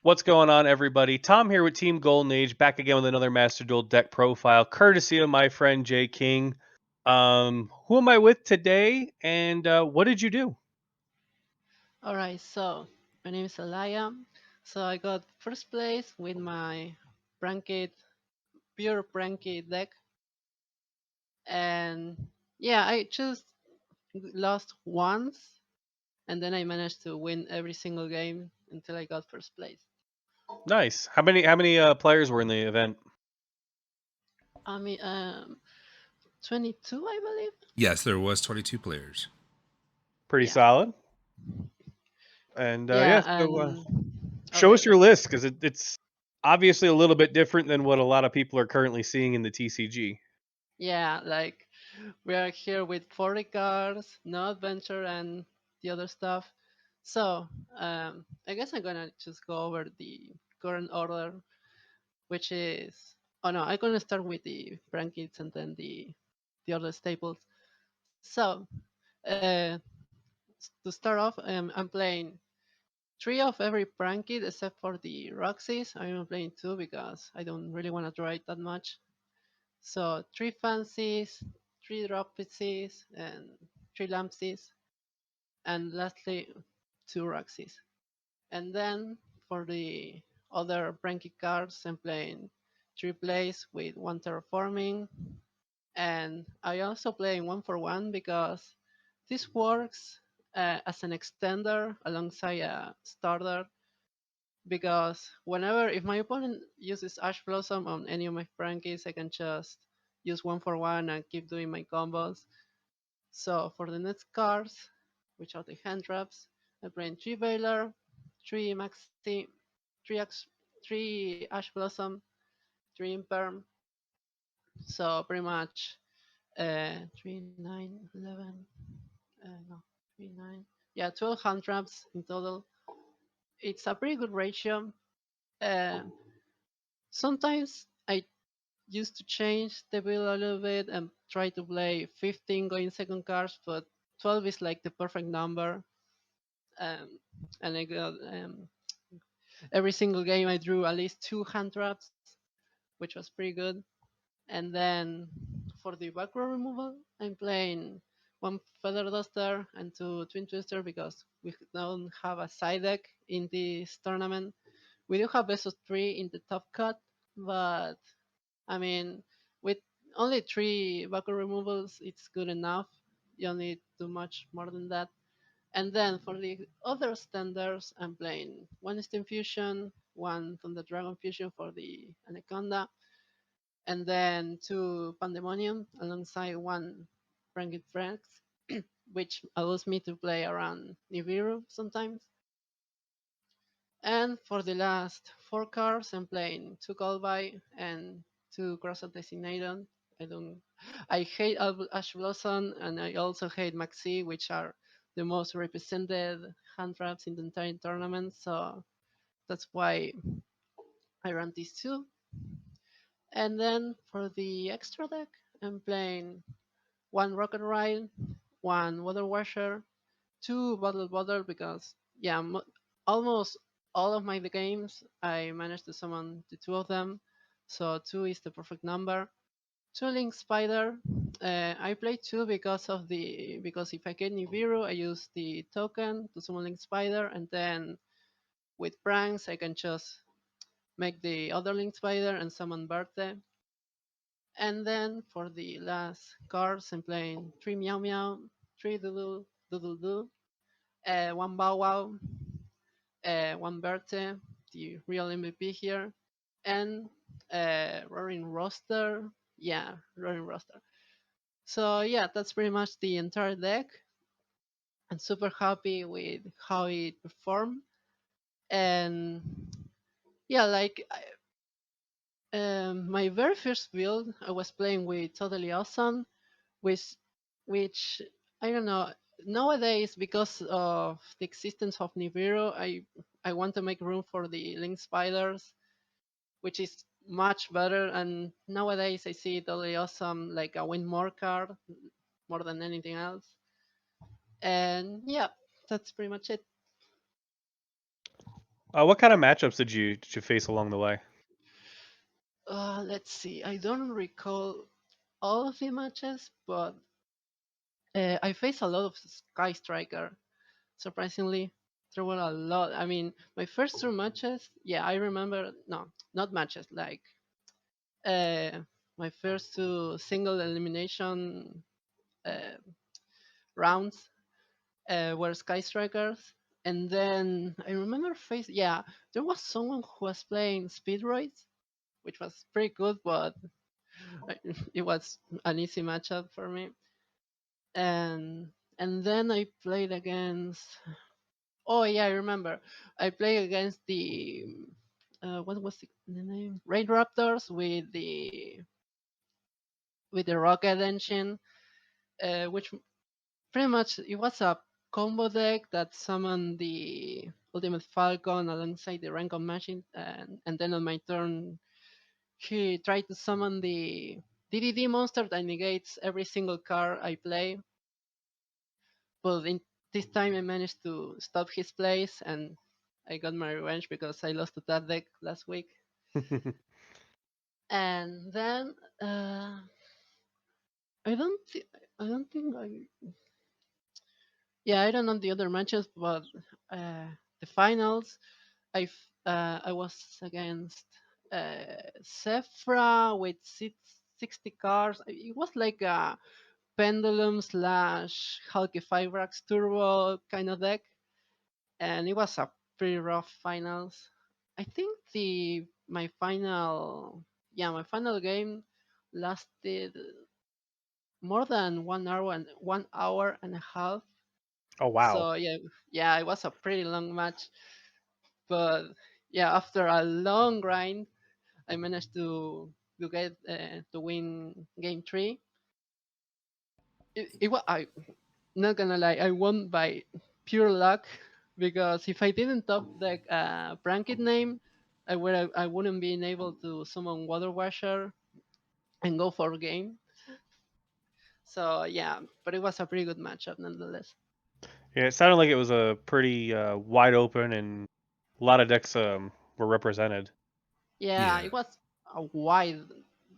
What's going on, everybody? Tom here with Team Golden Age, back again with another Master Duel deck profile, courtesy of my friend Jay King. Who am I with today, and what did you do? Alright, so my name is Alaya. So I got first place with my Prankit, pure Prankit deck. And yeah, I just lost once and then I managed to win every single game until I got first place. Nice. How many players were in the event? I mean, 22, I believe. Yes, there was 22 players. Pretty Yeah, solid. And yeah, yeah, so and show okay, us your okay. list because it's obviously a little bit different than what a lot of people are currently seeing in the TCG. Yeah, like we are here with 40 cards, no adventure, and the other stuff. So, I guess I'm gonna just go over the current order, which is. Oh no, I'm gonna start with the Brankits and then the other staples. So, to start off, I'm playing three of every Prankit except for the Roxys. I'm playing two because I don't really want to draw it that much. So three fancies, three dropsies, and three lampsies, and lastly two Roxys. And then for the other Pranky cards, I'm playing three plays with one terraforming, and I also play one for one because this works as an extender alongside a starter. Because whenever, if my opponent uses Ash Blossom on any of my Prankies, I can just use one for one and keep doing my combos. So for the next cards, which are the hand traps, I'm playing three Veiler, three Maxi, three Ash Blossom, three Imperm. So pretty much 3, 9, 11, no, 3, 9. Yeah, 12 hand traps in total. It's a pretty good ratio. Uh, Sometimes I used to change the build a little bit and try to play 15 going second cards, but 12 is like the perfect number. Um, and I got every single game I drew at least two hand traps, which was pretty good. And then for the back row removal, I'm playing one Feather Duster and two Twin Twister because we don't have a side deck in this tournament. We do have best of three in the top cut, but I mean, with only three back row removals, it's good enough. You don't need too much more than that. And then for the other standards, I'm playing one Steam Fusion, one Thunder Dragon Fusion for the Anaconda, and then two Pandemonium alongside one Franket Franks, which allows me to play around Nibiru sometimes. And for the last four cards, I'm playing two Goldby and two Cross Designated. I don't. I hate Ash Blossom and I also hate Maxi, which are the most represented hand traps in the entire tournament. So that's why I run these two. And then for the extra deck, I'm playing one Rocket Ride, one Water Washer, two Bottle because yeah, almost all of my games I managed to summon the two of them, so two is the perfect number. Two Link Spider. I play two because if I get Nibiru, I use the token to summon Link Spider, and then with pranks I can just make the other Link Spider and summon Birthday. And then for the last cards, I'm playing three Meow Meow, three Doodle Doodle Doo, one Bow Wow, one Berte, the real MVP here, and Roaring Roster. Yeah, Roaring Roster. So yeah, that's pretty much the entire deck. I'm super happy with how it performed, and yeah, like my very first build, I was playing with Totally Awesome, which which I don't know. Nowadays, because of the existence of Nibiru, I want to make room for the Link Spiders, which is much better. And nowadays, I see Totally Awesome like a win more card more than anything else. And yeah, that's pretty much it. What kind of matchups did you face along the way? Let's see. I don't recall all of the matches, but I faced a lot of Sky Striker. Surprisingly, there were a lot. I mean, my first two matches, yeah, I remember. No, not matches. Like uh, my first two single elimination uh, rounds were Sky Strikers. And then I remember yeah, there was someone who was playing Speedroids, which was pretty good, but it was an easy matchup for me. And then I played against. Oh yeah, I remember. I played against the what was the name? Raid Raptors with the Rocket Engine, which pretty much it was a combo deck that summoned the Ultimate Falcon alongside the Rancon Machine, and then on my turn he tried to summon the DDD monster that negates every single card I play. But in this time I managed to stop his plays and I got my revenge because I lost to that deck last week. And then I don't thi- I don't think I yeah, I don't know the other matches, but uh, the finals I was against Sephra with 60 cards. It was like a Pendulum slash Hulky Fibrax Turbo kind of deck, and it was a pretty rough finals. I think the my final yeah my final game lasted more than 1 hour and 1 hour and a half. Oh wow. So yeah, it was a pretty long match. But yeah, after a long grind, I managed to get to win game three. It was I not gonna lie, I won by pure luck because if I didn't top the bracket name, I wouldn't been able to summon Water Washer and go for game. So yeah, but it was a pretty good matchup nonetheless. Yeah, it sounded like it was a pretty wide open and a lot of decks were represented. Yeah, Yeah, it was a wide.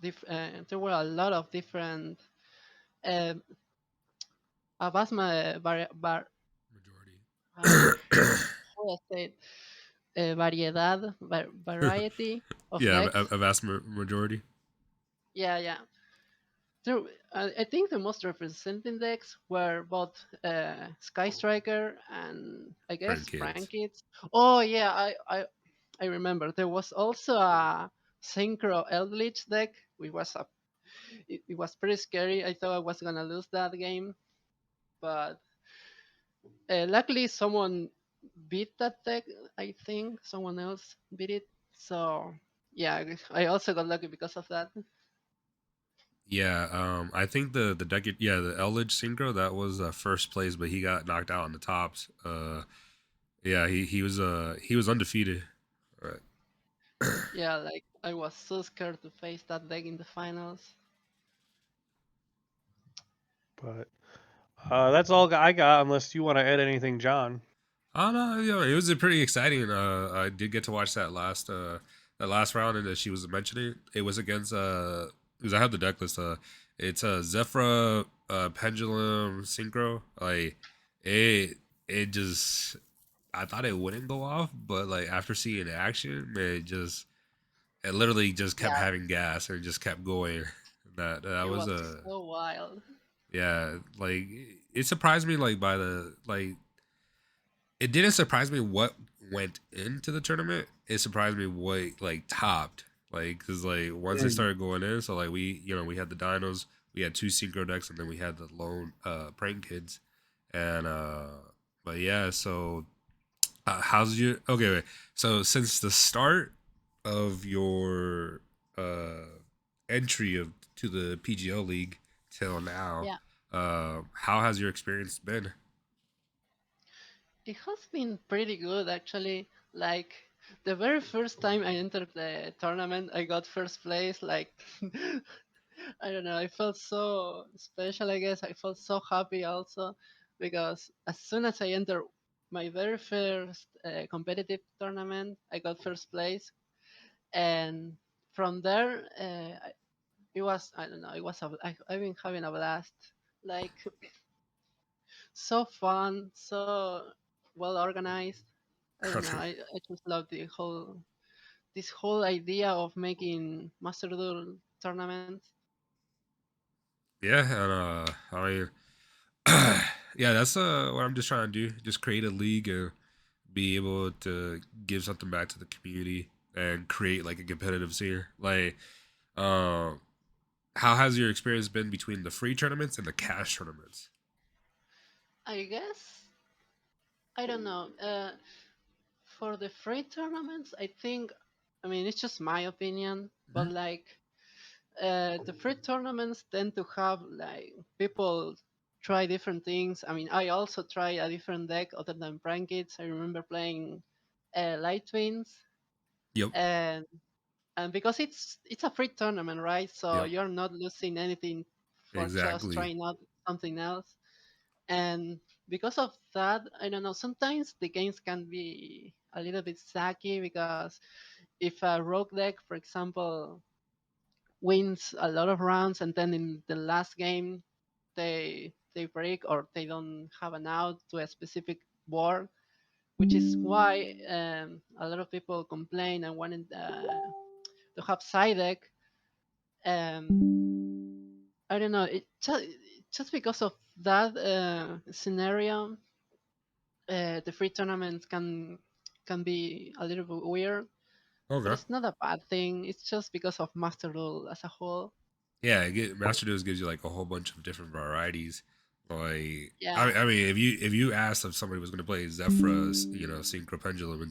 There were a lot of different. Uh, a vast uh, majority. how do I say it? Variedad, variety of Yeah, decks. a vast majority. Yeah, yeah. There, I think the most representing decks were both Sky Striker and I Prank guess kids. Prankits. Oh yeah, I remember there was also a Synchro Eldritch deck, which was it was pretty scary. I thought I was gonna lose that game, but luckily someone beat that deck. I think someone else beat it. So yeah, I also got lucky because of that. Yeah, I think the deck, yeah, the Eldritch Synchro, that was first place, but he got knocked out on the tops. Yeah, he was undefeated. Right. Yeah, like I was so scared to face that deck in the finals. But that's all I got, unless you want to add anything, John. Oh no, you know, it was a pretty exciting. I did get to watch that last round, and that she was mentioning it was against because I have the deck list. It's a Zephyra Pendulum Synchro. Like it it just I thought it wouldn't go off, but like after seeing it in action, man, it literally just kept Yeah, having gas and just kept going. That it was was a so wild. yeah, like it surprised me like by the like it didn't surprise me what went into the tournament. It surprised me what like topped. Like, cause like once they Mm. started going in, so like we had the dinos, we had two synchro decks, and then we had the lone prank kids, and but yeah, so how's your okay? Wait. So since the start of your entry of to the PGL league till now, Yeah, how has your experience been? it has been pretty good actually. Like the very first time I entered the tournament, I got first place. Like I don't know, I felt so special. I guess I felt so happy also because as soon as I entered my very first competitive tournament. I got first place, and from there, it was, I don't know. It was I've been having a blast. Like, so fun, so well organized. I don't know. I just love this whole idea of making Master Duel tournaments. Yeah, and I mean, yeah, that's what I'm just trying to do. Just create a league and be able to give something back to the community and create like a competitive scene. Like, uh, how has your experience been between the free tournaments and the cash tournaments? I guess I don't know. For the free tournaments, I think. I mean, it's just my opinion, but Mhm. like the free tournaments tend to have like people try different things. I mean, I also try a different deck other than Brankets. I remember playing Light Twins, Yep, and because it's a free tournament, right? So yep, you're not losing anything for just exactly. trying out something else. And because of that, I don't know. Sometimes the games can be a little bit sucky because if a rogue deck, for example, wins a lot of rounds and then in the last game they break or they don't have an out to a specific board, which is why a lot of people complain and wanted to have side deck. I don't know. Just because of that scenario, the free tournaments can be a little bit weird, but Okay. it's not a bad thing. It's just because of Master Rule as a whole. Yeah, Master Duels gives you like a whole bunch of different varieties. Like, Yeah, I mean, if you asked if somebody was going to play Zephyrus, you know, Synchro Pendulum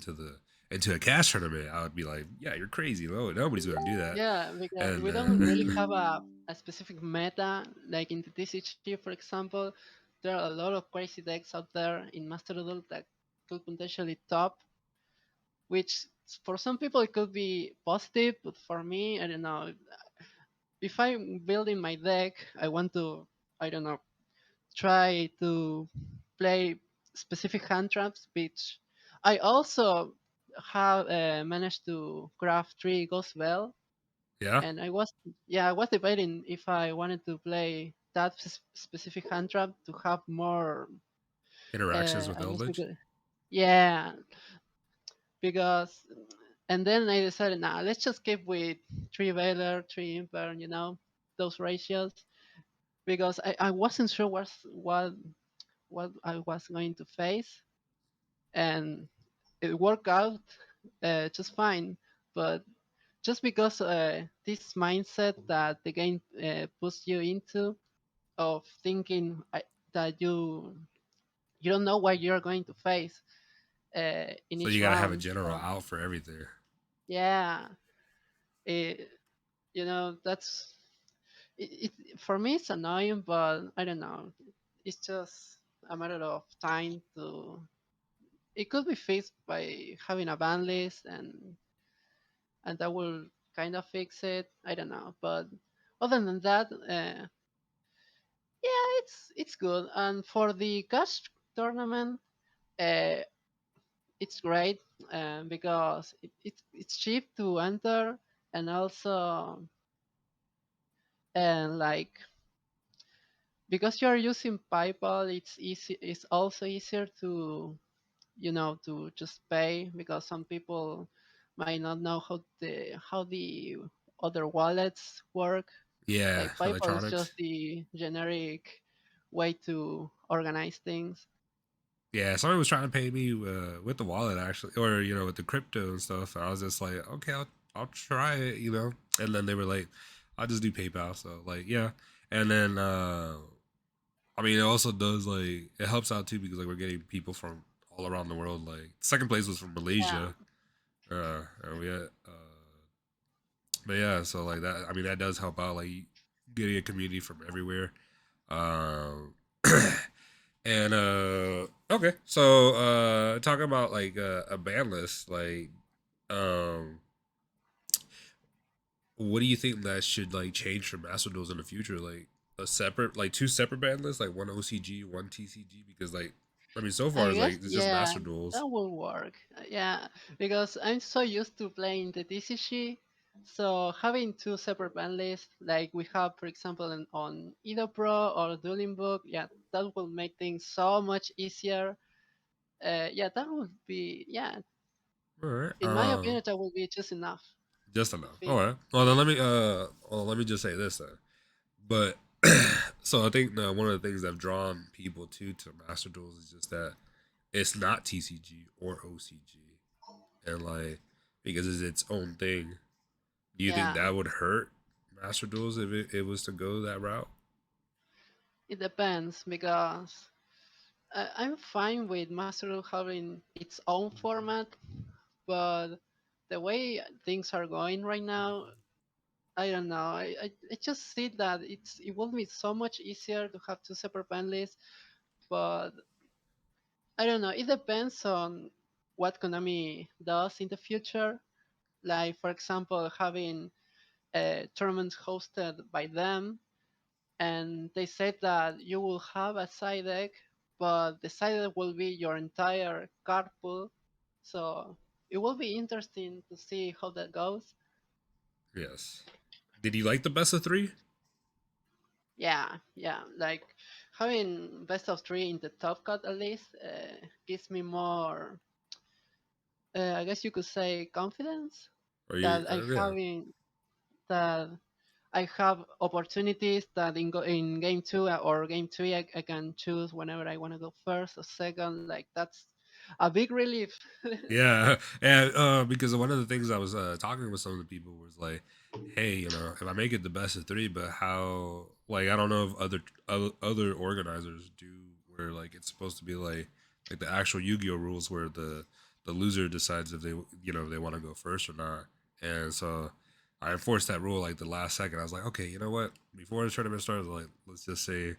into a cash tournament, I would be like, yeah, you're crazy. No, nobody's going to do that. yeah, because And we don't really have a specific meta. Like in the TCG, for example, there are a lot of crazy decks out there in Master Duel that could potentially top, which for some people it could be positive, but for me, I don't know. If I'm building my deck, I want to, I don't know, try to play specific hand traps, which I also have managed to craft 3 Ghost Bell, yeah, and I was debating if I wanted to play that specific hand trap to have more, interactions with I guess Eldritch. yeah, because, and then I decided, nah, let's just keep with 3 Valor, 3 Imper, those ratios, because I wasn't sure what I was going to face, and it worked out just fine. But just because this mindset that the game puts you into of thinking that you don't know what you're going to face in So each you got to have a round. general So out for everything. yeah, it, that's for me. It's annoying, but I don't know. It's just a matter of time to. It could be fixed by having a ban list, and that will kind of fix it. I don't know, but other than that, yeah, it's good. And for the cash tournament, uh, it's great because it's cheap to enter, and also and like because you're using PayPal, it's easy. It's also easier to to just pay because some people might not know how the other wallets work. Yeah, Like PayPal is electronics. just the generic way to organize things. Yeah, somebody was trying to pay me with the wallet actually, or you know, with the crypto and stuff. I was just like, okay, I'll try it, you know. And then they were like, I'll just do PayPal. So like, yeah. And then I mean, it also does like it helps out too because like we're getting people from all around the world. Like second place was from Yeah, Malaysia. And we had, but yeah, so like that. I mean, that does help out. Like getting a community from everywhere. Um, and okay, so talking about like a ban list, like um, what do you think that should like change for Master Duels in the future? Like a separate, like two separate ban lists, like one OCG, one TCG, because like I mean, so far I it's guess like it's just yeah, master duels. that will work. Yeah, because I'm so used to playing the DCG, so having two separate band lists, like we have, for example, on either Pro or Dueling Book, yeah, that will make things so much easier. Yeah, that would be yeah. All right. In my opinion, that will be just enough Just to enough. All fit. right. Well, then let me just say this then. But so I think one of the things that have drawn people to Master Duels is just that it's not TCG or OCG, and like because it's its own thing. Do you think Yeah, that would hurt Master Duels if it was to go that route? it depends because I'm fine with Master Duel having its own format, but the way things are going right now, I don't know. I just see that it will be so much easier to have two separate band lists, but I don't know. It depends on what Konami does in the future. Like for example, having tournaments hosted by them, and they said that you will have a side deck, but the side deck will be your entire card pool. So it will be interesting to see how that goes. Yes. Did you like the best of three? Yeah, yeah. Like having best of three in the top cut at least gives me more. I guess you could say confidence Or you? that I Yeah. having that I have opportunities that in game two or game three I can choose whenever I want to go first or second. Like that's a big relief. Yeah, and because one of the things I was talking with some of the people was like, hey, if I make it the best of three, but how? Like, I don't know if other organizers do where like it's supposed to be like the actual Yu-Gi-Oh rules where the loser decides if they if they want to go first or not, and so I enforced that rule like the last second. I was like, okay, you know what? Before the tournament starts, like let's just say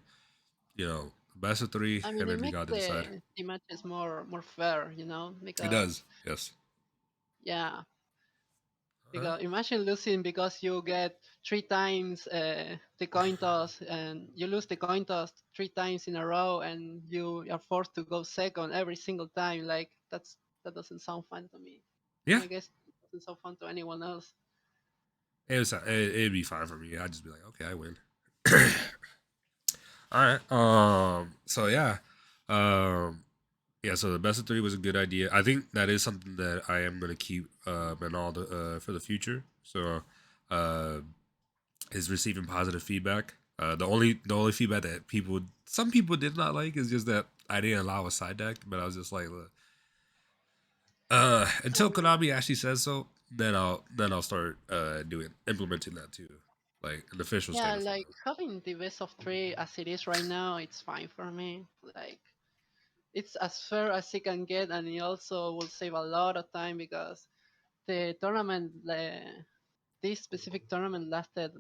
best of three, I mean, and it then you makes got to decide. the matches more fair, It because does, yes. yeah, All right. because imagine losing because you get three times the coin toss and you lose the coin toss three times in a row and you are forced to go second every single time. Like that doesn't sound fun to me, and Yeah, I guess it doesn't sound fun to anyone else. it'd be fine for me. I'd just be like, okay, I win. All right. So yeah. Um. Yeah. So the best of three was a good idea. I think that is something that I am gonna keep in all the for the future. So, uh, is receiving positive feedback. The only feedback that some people did not like is just that I didn't allow a side deck, but I was just like, look, I until mean, Konami actually says so, then I'll start doing implementing that too, like an official yeah, statement from like them. having the best of three as it is right now, it's fine for me. Like it's as fair as it can get, and it also will save a lot of time because the tournament, this specific tournament lasted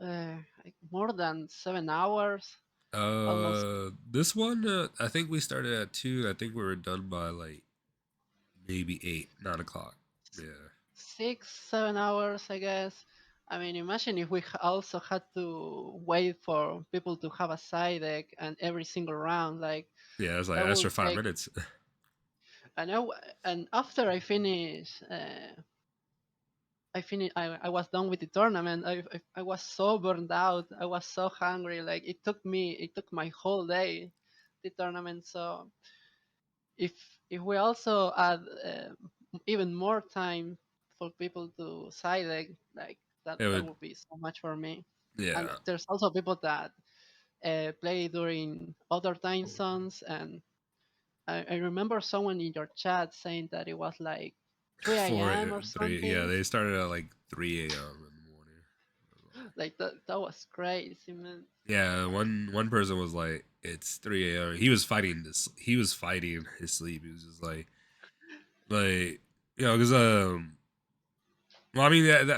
like more than 7 hours, almost This one, I think we started at 2. I think we were done by like maybe 8, 9 o'clock. Yeah, 6, 7 hours, I guess. I mean, imagine if we also had to wait for people to have a side deck and every single round, like yeah. It's like that will extra five take. minutes. I know, and after I was done with the tournament. I was so burned out. I was so hungry. Like it took my whole day, the tournament. So if if we also add even more time for people to side deck, like It that would, would be so much for me. And yeah, there's also people that play during other time zones, and I remember someone in your chat saying that it was like 3 4, a.m. or 3. Yeah, something. they started at like 3 a.m. in the morning. Like that was crazy, man. Yeah, one person was like, "It's 3 a.m." He was fighting this. He was fighting his sleep. He was just like because well, I mean that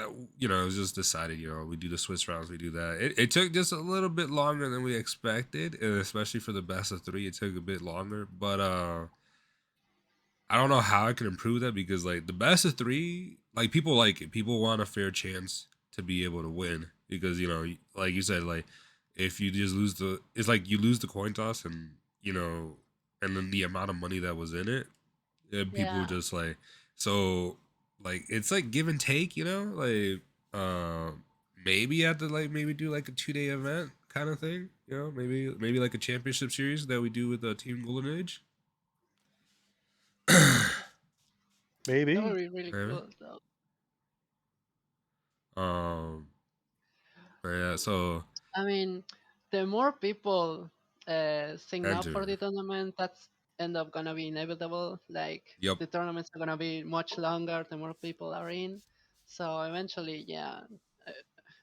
it was just decided. We do the Swiss rounds, we do that. It took just a little bit longer than we expected, and especially for the best of three, it took a bit longer. But I don't know how I can improve that because like the best of three, like people like it. People want a fair chance to be able to win because like you said, like if you just lose it's like you lose the coin toss and and then the amount of money that was in it, and people were Yeah. just like, so like it's like give and take, you know, like maybe you have to like maybe do like a 2 day event kind of thing, you know, maybe like a championship series that we do with the Team Golden Age. That Maybe. would be really Maybe. cool though. Um, but yeah, so I mean, the more people sign up for enter. the tournament, that's end up gonna be inevitable. Like Yep. the tournaments are gonna be much longer the more people are in. So eventually, yeah, uh,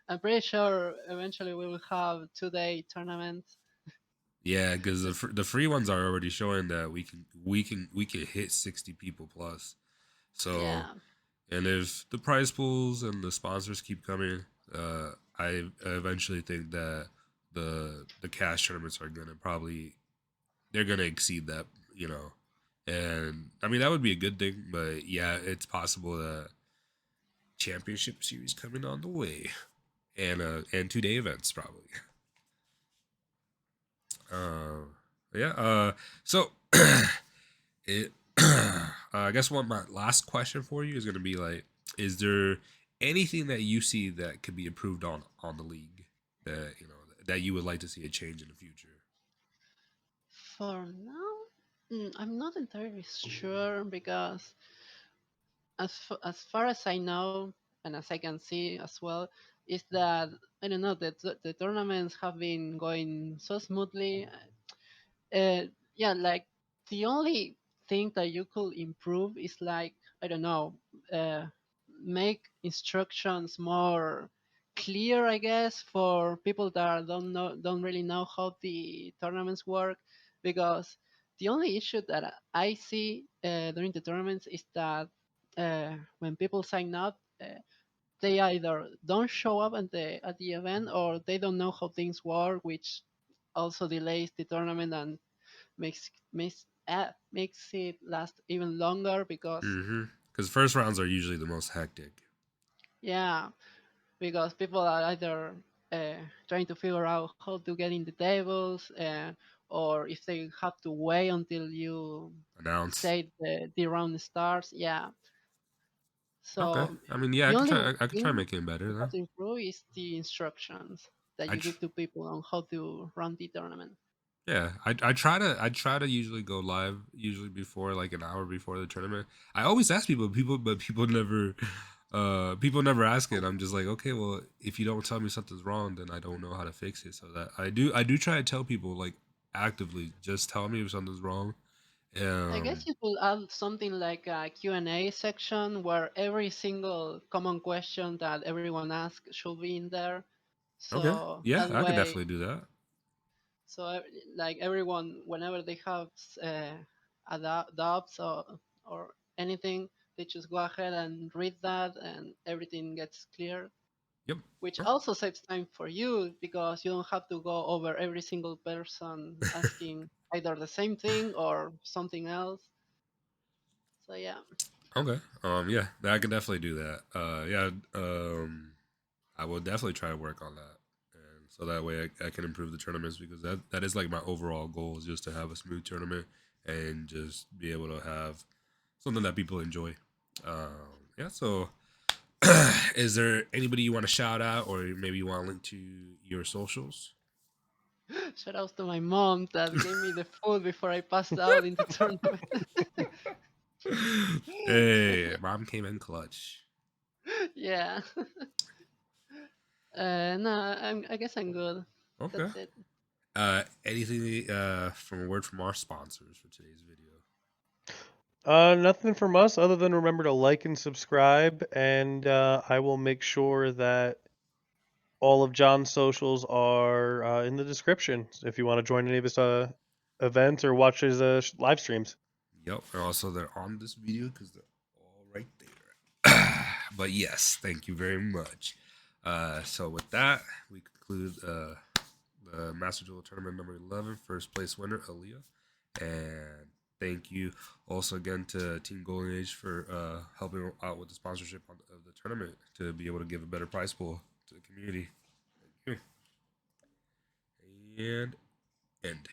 I'm pretty sure eventually we will have 2 day tournaments. Yeah, because the free ones are already showing that we can hit 60 people plus. So, Yeah, and if the prize pools and the sponsors keep coming, I eventually think that the cash tournaments are gonna probably they're gonna exceed that, you know. And I mean that would be a good thing, but yeah, it's possible that championship series coming on the way, and 2 day events probably. Uh, yeah. So it. I guess one my last question for you is gonna be like, is there anything that you see that could be improved on the league that that you would like to see a change in the future? for now, I'm not entirely sure because as far as I know and as I can see as well, is that I don't know the tournaments have been going so smoothly. uh, yeah, like the only thing that you could improve is like I don't know, uh, make instructions more clear, I guess, for people that don't really know how the tournaments work, because the only issue that I see during the tournaments is that when people sign up. They either don't show up at the event or they don't know how things work, which also delays the tournament and makes it last even longer because Mm-hmm. Because first rounds are usually the most hectic. yeah, because people are either uh, trying to figure out how to get in the tables, or if they have to wait until you Announce. say the round starts. Yeah, Okay. so I mean, yeah, the only I could try thing making it better you have though. to improve is the instructions that I you tr- give to people on how to run the tournament. Yeah, I try to usually go live usually before like an hour before the tournament. I always ask but people never ask it. I'm just like, okay, well, if you don't tell me something's wrong, then I don't know how to fix it. So that I do try to tell people like actively, just tell me if something's wrong. I guess Um, you could add something like a Q&A section where every single common question that everyone asks should be in there. okay, So yeah, that I could way, definitely do that. like everyone, whenever they have doubts or anything, they just go ahead and read that and everything gets clear, Yep. which Oh, also saves time for you because you don't have to go over every single person asking either the same thing or something else. So yeah. okay. Yeah, I can definitely do that. Yeah. I will definitely try to work on that, and so that way I can improve the tournaments because that is like my overall goal is just to have a smooth tournament and just be able to have something that people enjoy. Yeah. So, is there anybody you want to shout out, or maybe you want to link to your socials? Shout out to my mom that gave me the food before I passed out in the tournament. Hey, mom came in clutch. Yeah. No, I guess I'm good. Okay. That's it. Anything from a word from our sponsors for today's video? Nothing from us other than remember to like and subscribe, and I will make sure that all of John's socials are in the description if you want to join any of his events or watch his live streams. Yep, and also they're on this video because they're all right there. But yes, thank you very much. So with that, we conclude the Master Duel Tournament number 11, first place winner, Aaliyah. And thank you also again to Team Golden Age for helping out with the sponsorship of the tournament to be able to give a better prize pool to the community. Thank you. And end.